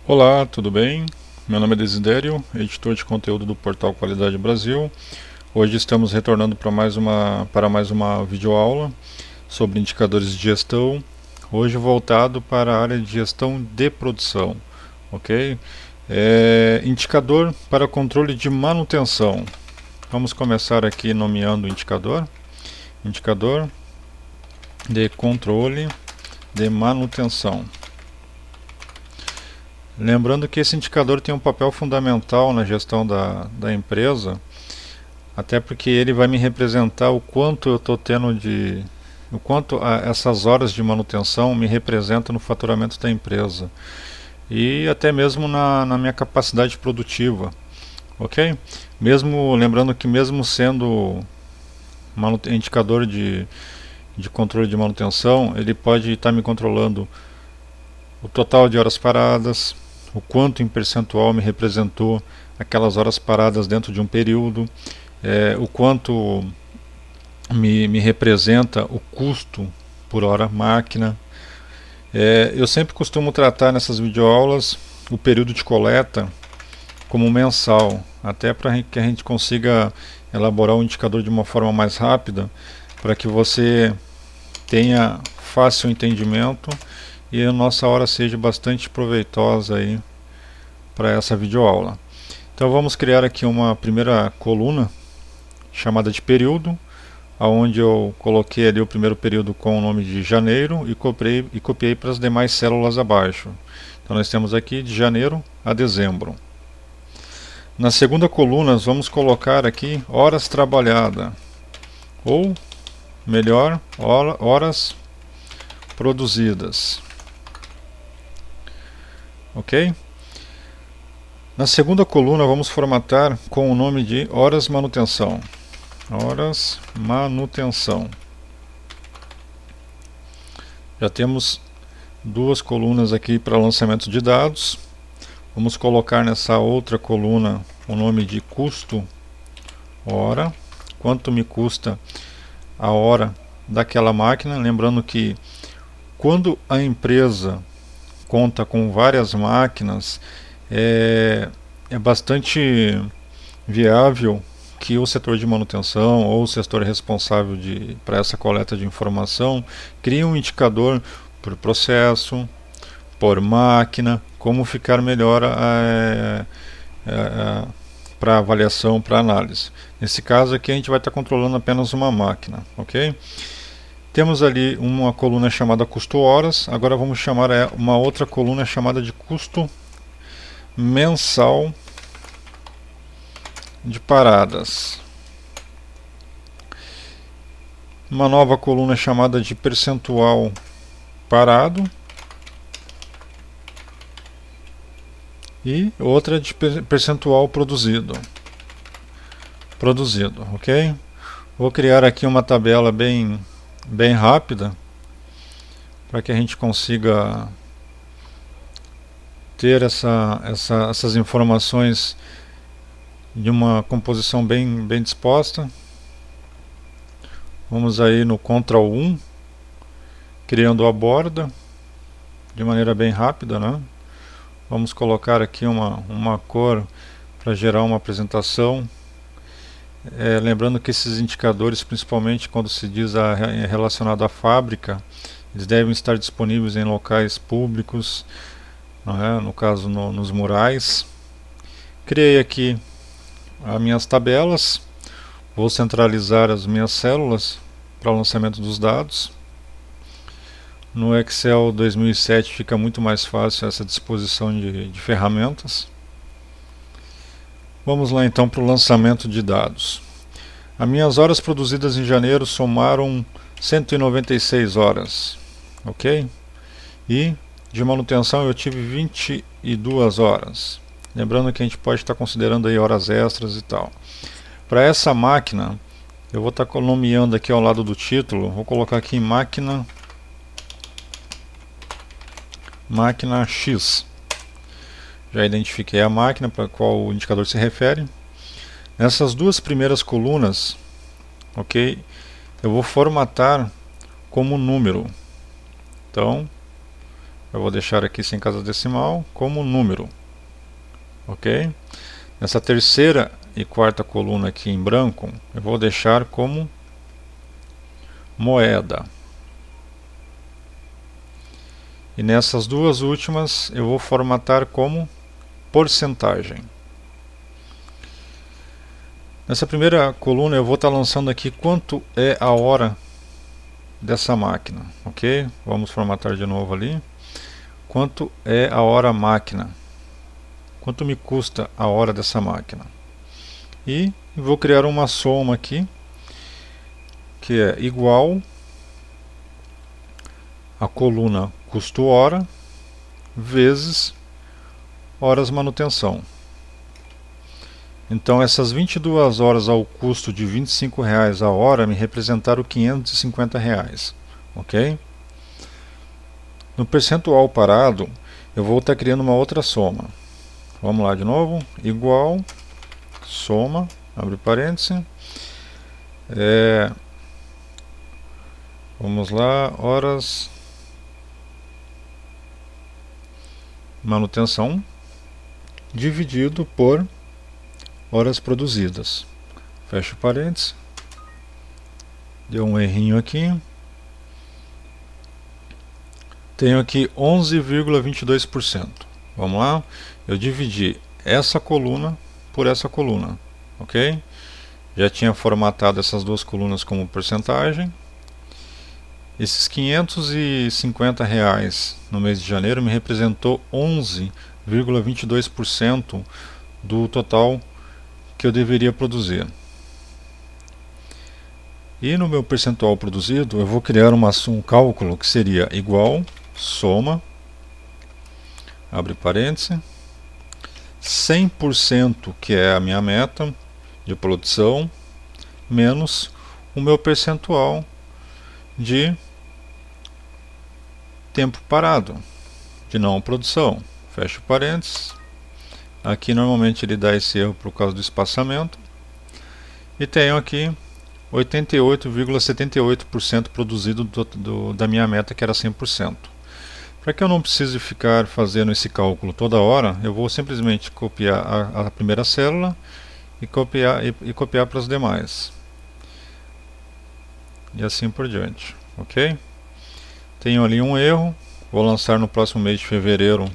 Olá, tudo bem? Meu nome é Desidério, editor de conteúdo do portal Qualidade Brasil. Hoje estamos retornando para mais uma videoaula sobre indicadores de gestão, hoje voltado para a área de gestão de produção, ok? Indicador para controle de manutenção. Vamos começar aqui nomeando o indicador. Indicador de controle de manutenção. Lembrando que esse indicador tem um papel fundamental na gestão da empresa, até porque ele vai me representar o quanto eu estou tendo de. O quanto essas horas de manutenção me representam no faturamento da empresa e até mesmo na minha capacidade produtiva, ok? Mesmo lembrando que mesmo sendo indicador de controle de manutenção, ele pode estar me controlando o total de horas paradas, o quanto em percentual me representou aquelas horas paradas dentro de um período, o quanto me representa o custo por hora máquina. Eu sempre costumo tratar nessas videoaulas o período de coleta como mensal, até para que a gente consiga elaborar um indicador de uma forma mais rápida, para que você tenha fácil entendimento e a nossa hora seja bastante proveitosa aí para essa videoaula. Então vamos criar aqui uma primeira coluna chamada de período, onde eu coloquei ali o primeiro período com o nome de janeiro e copiei para as demais células abaixo. Então nós temos aqui de janeiro a dezembro. Na segunda coluna nós vamos colocar aqui horas trabalhadas, ou melhor, horas produzidas. Ok? Na segunda coluna vamos formatar com o nome de horas manutenção. Horas manutenção. Já temos duas colunas aqui para lançamento de dados. Vamos colocar nessa outra coluna o nome de custo hora. Quanto me custa a hora daquela máquina. Lembrando que quando a empresa conta com várias máquinas, é bastante viável que o setor de manutenção ou o setor responsável para essa coleta de informação crie um indicador por processo, por máquina, como ficar melhor para avaliação, para análise. Nesse caso aqui a gente vai estar controlando apenas uma máquina, ok? Temos ali uma coluna chamada custo horas, agora vamos chamar uma outra coluna chamada de custo mensal de paradas. Uma nova coluna chamada de percentual parado e outra de percentual produzido, ok? Vou criar aqui uma tabela bem rápida para que a gente consiga ter essas informações de uma composição bem disposta. Vamos aí no Ctrl 1, criando a borda de maneira bem rápida, né? Vamos colocar aqui uma cor para gerar uma apresentação. Lembrando que esses indicadores, principalmente quando se diz relacionado à fábrica, eles devem estar disponíveis em locais públicos, não é? No caso nos murais. Criei aqui as minhas tabelas, vou centralizar as minhas células para o lançamento dos dados. No Excel 2007 fica muito mais fácil essa disposição de ferramentas. Vamos lá então para o lançamento de dados. As minhas horas produzidas em janeiro somaram 196 horas, ok? E de manutenção eu tive 22 horas. Lembrando que a gente pode estar considerando aí horas extras e tal. Para essa máquina, eu vou estar nomeando aqui ao lado do título, vou colocar aqui máquina X. Já identifiquei a máquina para a qual o indicador se refere. Nessas duas primeiras colunas, ok, eu vou formatar como número. Então, eu vou deixar aqui sem casa decimal como número, ok? Nessa terceira e quarta coluna aqui em branco, eu vou deixar como moeda. E nessas duas últimas eu vou formatar como porcentagem. Nessa primeira coluna eu vou estar lançando aqui quanto é a hora dessa máquina, ok? Vamos formatar de novo ali. Quanto é a hora máquina? Quanto me custa a hora dessa máquina? E vou criar uma soma aqui, que é igual a coluna custo hora vezes horas manutenção. Então essas 22 horas ao custo de R$ 25,00 a hora me representaram R$ 550,00, ok? No percentual parado eu vou estar criando uma outra soma. Vamos lá de novo, igual, soma, abre parênteses, vamos lá, horas manutenção dividido por horas produzidas. Fecha parênteses. Deu um errinho aqui. Tenho aqui 11,22%. Vamos lá. Eu dividi essa coluna por essa coluna. Ok? Já tinha formatado essas duas colunas como porcentagem. Esses R$ 550,00 no mês de janeiro me representou 11,22% do total que eu deveria produzir. E no meu percentual produzido eu vou criar um cálculo que seria igual, soma, abre parênteses, 100% que é a minha meta de produção, menos o meu percentual de tempo parado, de não produção, fecha parênteses. Aqui normalmente ele dá esse erro por causa do espaçamento. E tenho aqui 88,78% produzido da minha meta, que era 100%. Para que eu não precise ficar fazendo esse cálculo toda hora, eu vou simplesmente copiar a primeira célula e copiar para as demais. E assim por diante, ok? Tenho ali um erro, vou lançar no próximo mês de fevereiro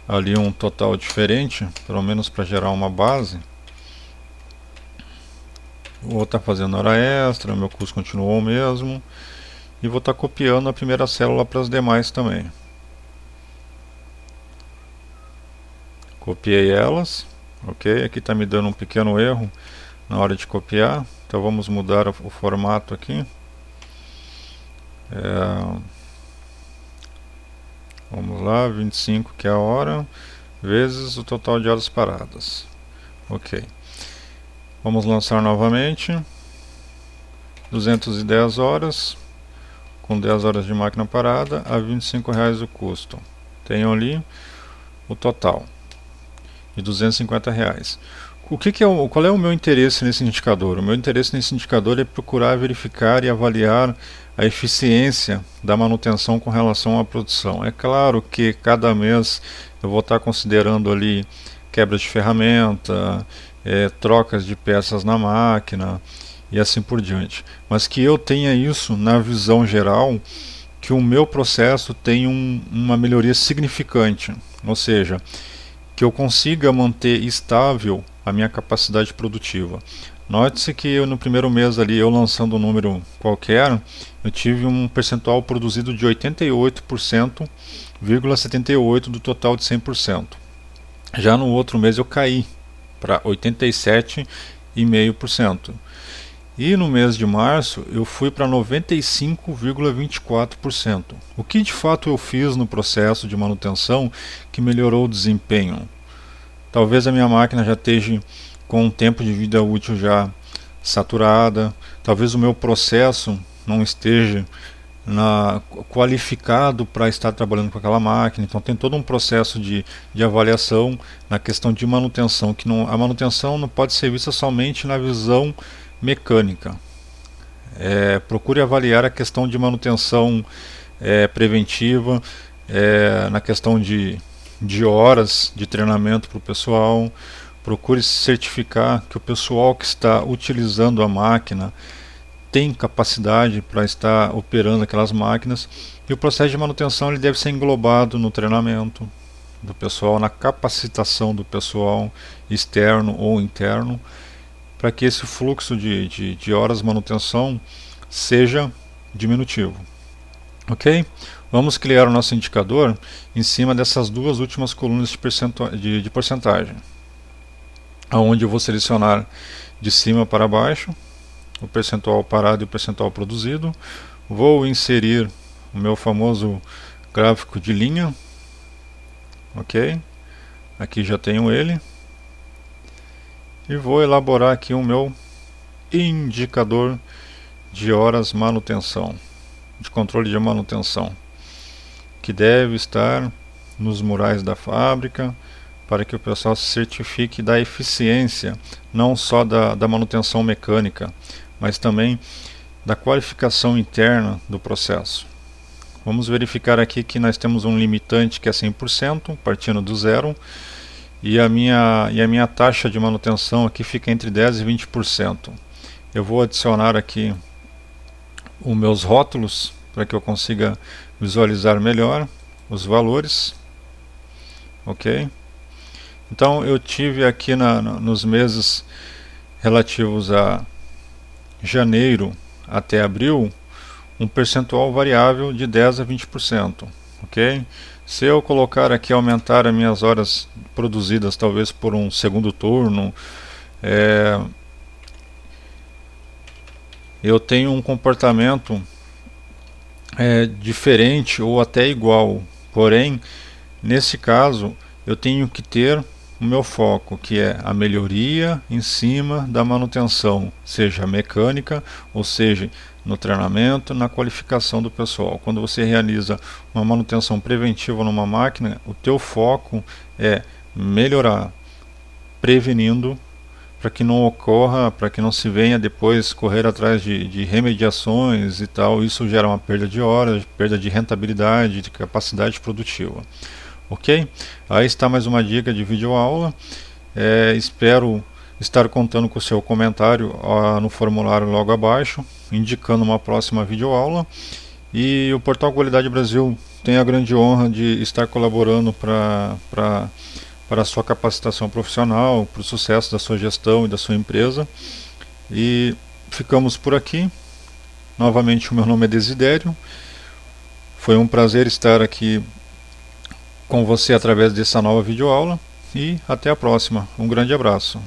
ali um total diferente, pelo menos para gerar uma base. Vou estar fazendo hora extra, meu custo continuou o mesmo, e vou estar copiando a primeira célula para as demais também. Copiei elas, ok? Aqui está me dando um pequeno erro na hora de copiar, então vamos mudar o formato aqui. Vamos lá, 25 que é a hora, vezes o total de horas paradas. Ok. Vamos lançar novamente. 210 horas, com 10 horas de máquina parada, a R$ 25,00 o custo. Tenho ali o total de R$ 250,00. Qual é o meu interesse nesse indicador? O meu interesse nesse indicador é procurar verificar e avaliar a eficiência da manutenção com relação à produção. É claro que cada mês eu vou estar considerando ali quebra de ferramenta, trocas de peças na máquina e assim por diante. Mas que eu tenha isso na visão geral, que o meu processo tenha uma melhoria significante, ou seja, que eu consiga manter estável a minha capacidade produtiva. Note-se que eu, no primeiro mês ali, eu lançando um número qualquer, eu tive um percentual produzido de 88,78% do total de 100%. Já no outro mês eu caí para 87,5%. E no mês de março eu fui para 95,24%. O que de fato eu fiz no processo de manutenção que melhorou o desempenho? Talvez a minha máquina já esteja com um tempo de vida útil já saturada, talvez o meu processo não esteja qualificado para estar trabalhando com aquela máquina. Então tem todo um processo de avaliação na questão de manutenção, que a manutenção não pode ser vista somente na visão mecânica. Procure avaliar a questão de manutenção preventiva, na questão de horas de treinamento para o pessoal. Procure certificar que o pessoal que está utilizando a máquina tem capacidade para estar operando aquelas máquinas, e o processo de manutenção ele deve ser englobado no treinamento do pessoal, na capacitação do pessoal externo ou interno, para que esse fluxo de horas de manutenção seja diminutivo. Ok? Vamos criar o nosso indicador em cima dessas duas últimas colunas de porcentagem, onde eu vou selecionar de cima para baixo o percentual parado e o percentual produzido. Vou inserir o meu famoso gráfico de linha. Ok? Aqui já tenho ele. E vou elaborar aqui o meu indicador de horas manutenção, de controle de manutenção, que deve estar nos murais da fábrica, para que o pessoal se certifique da eficiência, não só da manutenção mecânica, mas também da qualificação interna do processo. Vamos verificar aqui que nós temos um limitante que é 100%, partindo do zero, e a minha taxa de manutenção aqui fica entre 10% e 20%. Eu vou adicionar aqui os meus rótulos para que eu consiga visualizar melhor os valores. Ok? Então eu tive aqui nos meses relativos a janeiro até abril um percentual variável de 10% a 20%. Ok? Se eu colocar aqui, aumentar as minhas horas produzidas, talvez por um segundo turno, eu tenho um comportamento diferente ou até igual. Porém, nesse caso, eu tenho que ter o meu foco, que é a melhoria em cima da manutenção, seja mecânica, ou seja, no treinamento, na qualificação do pessoal. Quando você realiza uma manutenção preventiva numa máquina, o teu foco é melhorar, prevenindo, para que não ocorra, para que não se venha depois correr atrás de remediações e tal. Isso gera uma perda de horas, perda de rentabilidade, de capacidade produtiva. Ok? Aí está mais uma dica de videoaula. Espero estar contando com o seu comentário no formulário logo abaixo, indicando uma próxima videoaula. E o Portal Qualidade Brasil tem a grande honra de estar colaborando para a sua capacitação profissional, para o sucesso da sua gestão e da sua empresa. E ficamos por aqui. Novamente, o meu nome é Desidério. Foi um prazer estar aqui com você através dessa nova videoaula, e até a próxima. Um grande abraço.